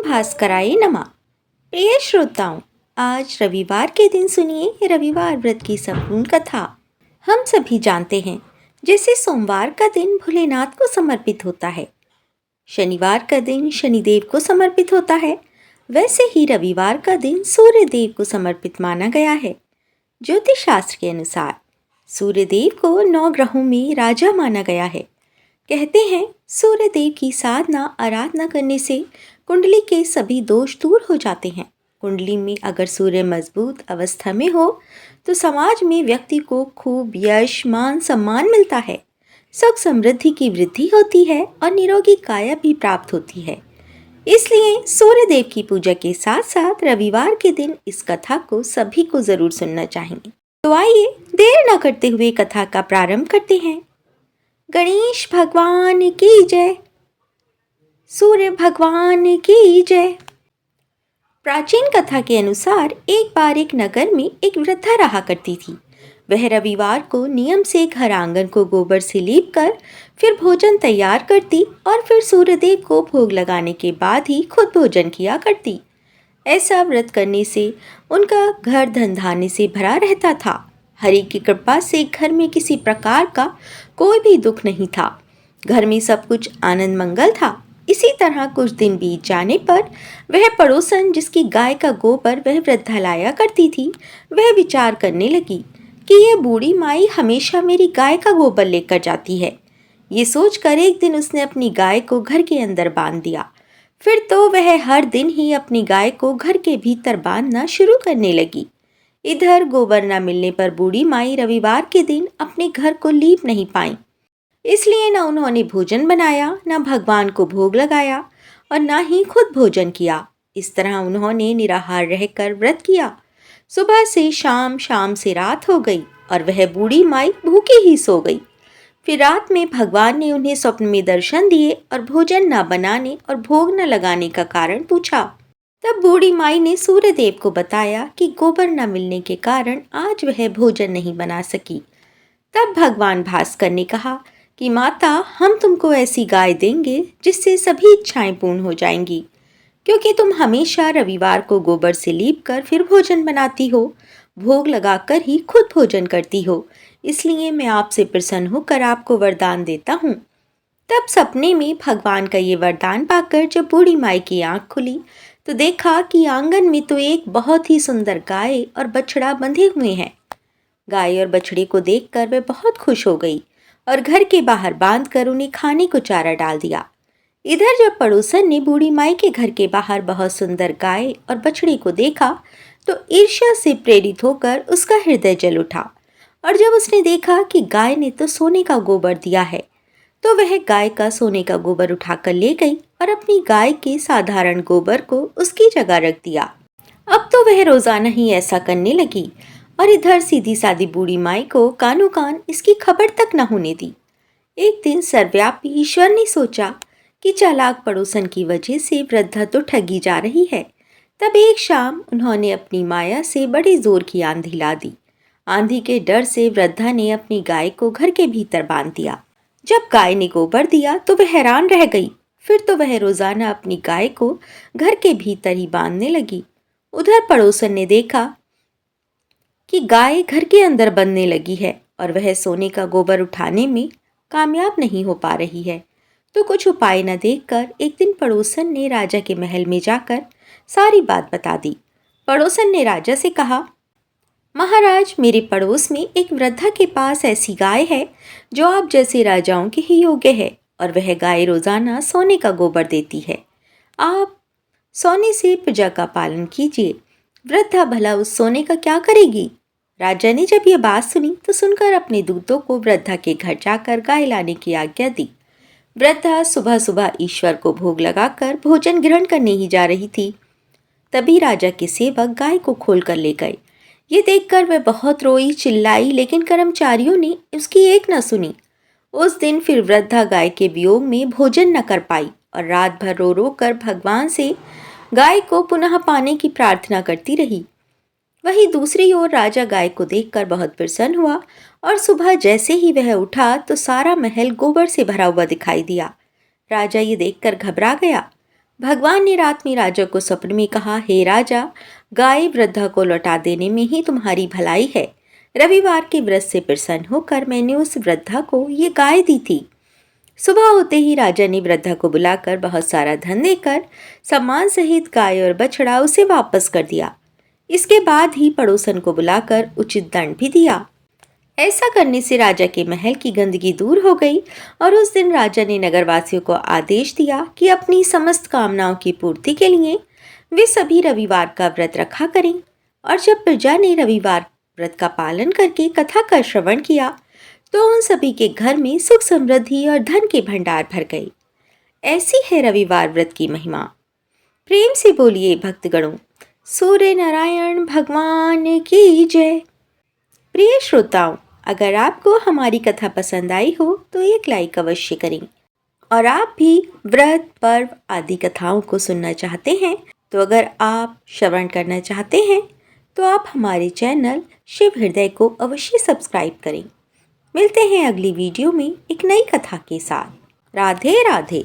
भास्कराय नमः। प्रिय श्रोताओं, आज रविवार के दिन सुनिए रविवार व्रत की संपूर्ण कथा। हम सभी जानते हैं, जैसे सोमवार का दिन भोलेनाथ को समर्पित होता है, शनिवार का दिन शनिदेव को समर्पित होता है, वैसे ही रविवार का दिन सूर्य देव को समर्पित माना गया है। ज्योतिष शास्त्र के अनुसार सूर्य देव को 9 ग्रहों में राजा माना गया है। कहते हैं, सूर्य देव की साधना आराधना करने से कुंडली के सभी दोष दूर हो जाते हैं। कुंडली में अगर सूर्य मजबूत अवस्था में हो तो समाज में व्यक्ति को खूब यश मान सम्मान मिलता है, सुख समृद्धि की वृद्धि होती है और निरोगी काया भी प्राप्त होती है। इसलिए सूर्य देव की पूजा के साथ साथ रविवार के दिन इस कथा को सभी को जरूर सुनना चाहिए। तो आइए देर न करते हुए कथा का प्रारंभ करते हैं। गणेश भगवान की जय, सूर्य भगवान की जय। प्राचीन कथा के अनुसार एक बार एक नगर में एक वृद्धा रहा करती थी। वह रविवार को नियम से घर आंगन को गोबर से लीप कर फिर भोजन तैयार करती और फिर सूर्यदेव को भोग लगाने के बाद ही खुद भोजन किया करती। ऐसा व्रत करने से उनका घर धन धान्य से भरा रहता था। हरि की कृपा से घर में किसी प्रकार का कोई भी दुख नहीं था। घर में सब कुछ आनंद मंगल था। इसी तरह कुछ दिन बीत जाने पर वह पड़ोसन जिसकी गाय का गोबर वह वृद्धा लाया करती थी, वह विचार करने लगी कि यह बूढ़ी माई हमेशा मेरी गाय का गोबर लेकर जाती है। ये सोचकर एक दिन उसने अपनी गाय को घर के अंदर बांध दिया। फिर तो वह हर दिन ही अपनी गाय को घर के भीतर बांधना शुरू करने लगी। इधर गोबर न मिलने पर बूढ़ी माई रविवार के दिन अपने घर को लीप नहीं पाई। इसलिए न उन्होंने भोजन बनाया, न भगवान को भोग लगाया और न ही खुद भोजन किया। इस तरह उन्होंने निराहार रहकर व्रत किया। सुबह से शाम, शाम से रात हो गई और वह बूढ़ी माई भूखी ही सो गई। फिर रात में भगवान ने उन्हें स्वप्न में दर्शन दिए और भोजन न बनाने और भोग न लगाने का कारण पूछा। तब बूढ़ी माई ने सूर्यदेव को बताया कि गोबर न मिलने के कारण आज वह भोजन नहीं बना सकी। तब भगवान भास्कर ने कहा कि माता, हम तुमको ऐसी गाय देंगे जिससे सभी इच्छाएं पूर्ण हो जाएंगी, क्योंकि तुम हमेशा रविवार को गोबर से लीप कर फिर भोजन बनाती हो, भोग लगाकर ही खुद भोजन करती हो। इसलिए मैं आपसे प्रसन्न होकर आपको वरदान देता हूँ। तब सपने में भगवान का ये वरदान पाकर जब बूढ़ी माई की आंख खुली तो देखा कि आंगन में तो एक बहुत ही सुंदर गाय और बछड़ा बंधे हुए हैं। गाय और बछड़े को देखकर वह बहुत खुश हो गई और घर के बाहर बांधकर उन्हें खाने को चारा डाल दिया। इधर जब पड़ोसन ने बूढ़ी माई के घर के बाहर बहुत सुंदर गाय और बछड़े को देखा तो ईर्ष्या से प्रेरित होकर उसका हृदय जल उठा। और जब उसने देखा कि गाय ने तो सोने का गोबर दिया है, तो वह गाय का सोने का गोबर उठाकर ले गई और अपनी गाय के साधारण गोबर को उसकी जगह रख दिया। अब तो वह रोजाना ही ऐसा करने लगी और इधर सीधी सादी बूढ़ी माई को कानो कान इसकी खबर तक न होने दी। एक दिन सर्वव्यापी ईश्वर ने सोचा कि चालाक पड़ोसन की वजह से वृद्धा तो ठगी जा रही है। तब एक शाम उन्होंने अपनी माया से बड़े जोर की आंधी ला दी। आंधी के डर से वृद्धा ने अपनी गाय को घर के भीतर बांध दिया। जब गाय ने गोबर दिया तो वह हैरान रह गई। फिर तो वह रोजाना अपनी गाय को घर के भीतर ही बांधने लगी। उधर पड़ोसन ने देखा कि गाय घर के अंदर बंधने लगी है और वह सोने का गोबर उठाने में कामयाब नहीं हो पा रही है। तो कुछ उपाय न देखकर एक दिन पड़ोसन ने राजा के महल में जाकर सारी बात बता दी। पड़ोसन ने राजा से कहा, महाराज, मेरे पड़ोस में एक वृद्धा के पास ऐसी गाय है जो आप जैसे राजाओं के ही योग्य है और वह गाय रोजाना सोने का गोबर देती है। आप सोने से प्रजा का पालन कीजिए। वृद्धा भला उस सोने का क्या करेगी? राजा ने जब ये बात सुनी तो सुनकर अपने दूतों को वृद्धा के घर जाकर गाय लाने की आज्ञा दी। वृद्धा सुबह सुबह ईश्वर को भोग लगाकर भोजन ग्रहण करने ही जा रही थी। तभी राजा के सेवक गाय को खोल कर ले गए। ये देखकर वह बहुत रोई, चिल्लाई, लेकिन कर्मचारियों ने उसकी एक न सुनी। उस दिन फिर वृद्धा गाय के वियोग में भोजन न कर पाई और रात भर रो रो कर भगवान से गाय को पुनः पाने की प्रार्थना करती रही। वहीं दूसरी ओर राजा गाय को देखकर बहुत प्रसन्न हुआ और सुबह जैसे ही वह उठा तो सारा महल गोबर से भरा हुआ दिखाई दिया। राजा ये देखकर घबरा गया। भगवान ने रात में राजा को स्वप्न में कहा, हे राजा, गाय वृद्धा को लौटा देने में ही तुम्हारी भलाई है। रविवार के व्रत से प्रसन्न होकर मैंने उस वृद्धा को ये गाय दी थी। सुबह होते ही राजा ने वृद्धा को बुलाकर बहुत सारा धन देकर सम्मान सहित गाय और बछड़ा उसे वापस कर दिया। इसके बाद ही पड़ोसन को बुलाकर उचित दंड भी दिया। ऐसा करने से राजा के महल की गंदगी दूर हो गई और उस दिन राजा ने नगरवासियों को आदेश दिया कि अपनी समस्त कामनाओं की पूर्ति के लिए वे सभी रविवार का व्रत रखा करें। और जब प्रजा ने रविवार व्रत का पालन करके कथा का श्रवण किया तो उन सभी के घर में सुख समृद्धि और धन के भंडार भर गए। ऐसी है रविवार व्रत की महिमा। प्रेम से बोलिए भक्तगणों, सूर्य नारायण भगवान की जय। प्रिय श्रोताओं, अगर आपको हमारी कथा पसंद आई हो तो एक लाइक अवश्य करें। और आप भी व्रत पर्व आदि कथाओं को सुनना चाहते हैं तो अगर आप श्रवण करना चाहते हैं तो आप हमारे चैनल शिव हृदय को अवश्य सब्सक्राइब करें। मिलते हैं अगली वीडियो में एक नई कथा के साथ। राधे राधे।